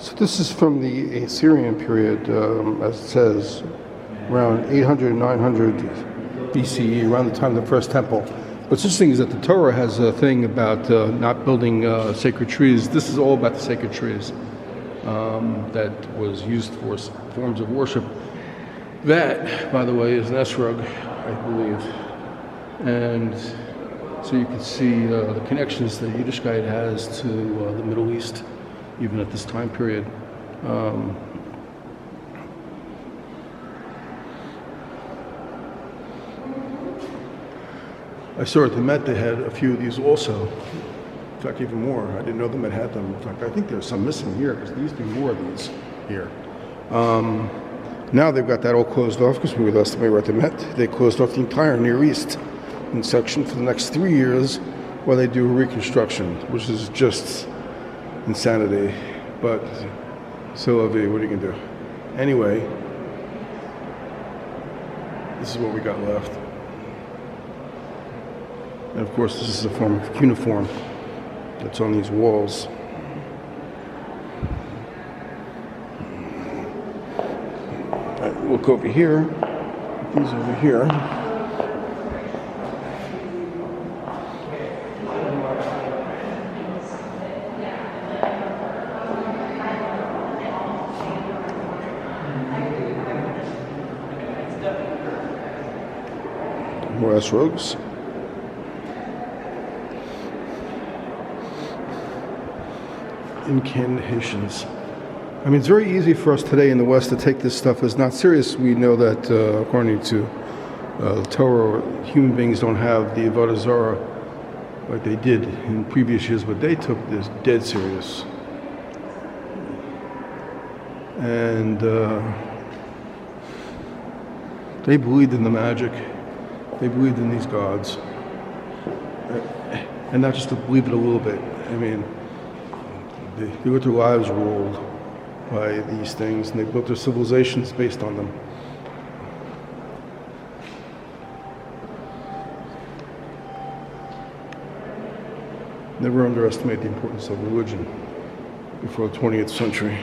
So this is from the Syrian period, as it says, around 800, 900 BCE, around the time of the first temple. What's interesting is that the Torah has a thing about not building sacred trees. This is all about the sacred trees that was used for forms of worship. That, by the way, is an esrog, I believe. And so you can see the connections that Yiddishkeit has to the Middle East, even at this time period. I saw at the Met they had a few of these also. In fact, even more. I didn't know the Met had them. In fact, I think there's some missing here because there used to be more of these here. Now they've got that all closed off because we were last time we were at the Met. They closed off the entire Near East in section for the next 3 years while they do a reconstruction, which is just insanity. But so what are you going to do? Anyway, this is what we got left. And of course, this is a form of cuneiform that's on these walls. All right, look over here. These over here. More esrogs. Incantations. I mean, it's very easy for us today in the West to take this stuff as not serious. We know that according to the Torah, human beings don't have the Avodah Zarah like they did in previous years, but they took this dead serious. And they believed in the magic. They believed in these gods. And not just to believe it a little bit. I mean, they got their lives ruled by these things, and they built their civilizations based on them. Never underestimate the importance of religion before the 20th century.